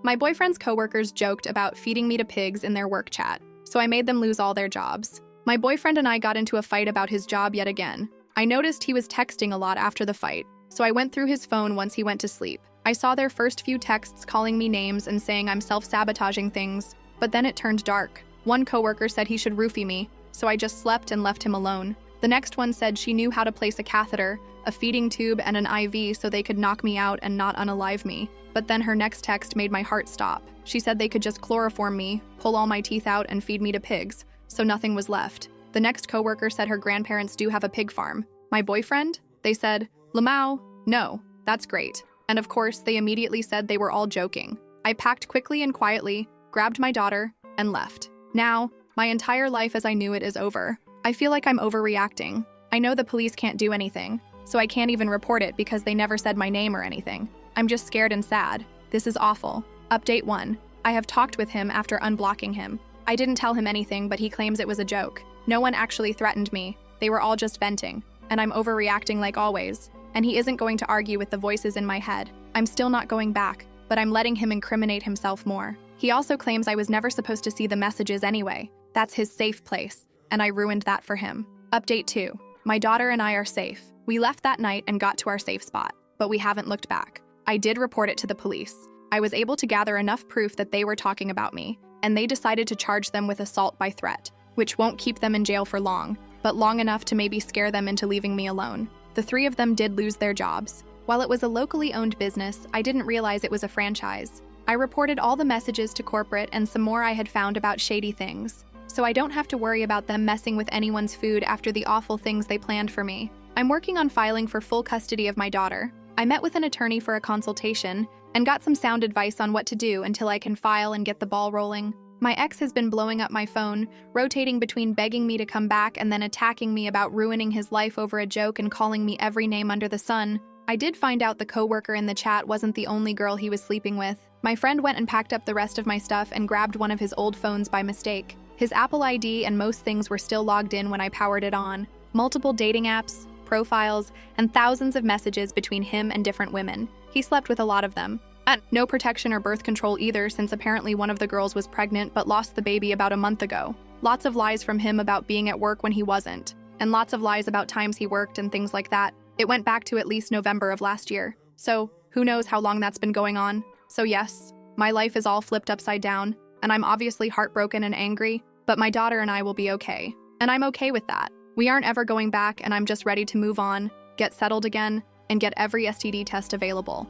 My boyfriend's coworkers joked about feeding me to pigs in their work chat, so I made them lose all their jobs. My boyfriend and I got into a fight about his job yet again. I noticed he was texting a lot after the fight, so I went through his phone once he went to sleep. I saw their first few texts calling me names and saying I'm self-sabotaging things, but then it turned dark. One coworker said he should roofie me, so I just slept and left him alone. The next one said she knew how to place a catheter, a feeding tube, and an IV so they could knock me out and not unalive me. But then her next text made my heart stop. She said they could just chloroform me, pull all my teeth out, and feed me to pigs, so nothing was left. The next coworker said her grandparents do have a pig farm. My boyfriend? They said, "Lamau, no, that's great." And of course, they immediately said they were all joking. I packed quickly and quietly, grabbed my daughter, and left. Now, my entire life as I knew it is over. I feel like I'm overreacting. I know the police can't do anything, so I can't even report it because they never said my name or anything. I'm just scared and sad. This is awful. Update 1. I have talked with him after unblocking him. I didn't tell him anything, but he claims it was a joke. No one actually threatened me. They were all just venting. And I'm overreacting like always. And he isn't going to argue with the voices in my head. I'm still not going back, but I'm letting him incriminate himself more. He also claims I was never supposed to see the messages anyway. That's his safe place, and I ruined that for him. Update 2. My daughter and I are safe. We left that night and got to our safe spot, but we haven't looked back. I did report it to the police. I was able to gather enough proof that they were talking about me, and they decided to charge them with assault by threat, which won't keep them in jail for long, but long enough to maybe scare them into leaving me alone. The 3 of them did lose their jobs. While it was a locally owned business, I didn't realize it was a franchise. I reported all the messages to corporate and some more I had found about shady things, so I don't have to worry about them messing with anyone's food after the awful things they planned for me. I'm working on filing for full custody of my daughter. I met with an attorney for a consultation and got some sound advice on what to do until I can file and get the ball rolling. My ex has been blowing up my phone, rotating between begging me to come back and then attacking me about ruining his life over a joke and calling me every name under the sun. I did find out the coworker in the chat wasn't the only girl he was sleeping with. My friend went and packed up the rest of my stuff and grabbed one of his old phones by mistake. His Apple ID and most things were still logged in when I powered it on. Multiple dating apps, profiles, and thousands of messages between him and different women. He slept with a lot of them. And no protection or birth control either, since apparently one of the girls was pregnant but lost the baby about a month ago. Lots of lies from him about being at work when he wasn't, and lots of lies about times he worked and things like that. It went back to at least November of last year. So, who knows how long that's been going on. So yes, my life is all flipped upside down, and I'm obviously heartbroken and angry, but my daughter and I will be okay. And I'm okay with that. We aren't ever going back, and I'm just ready to move on, get settled again, and get every STD test available.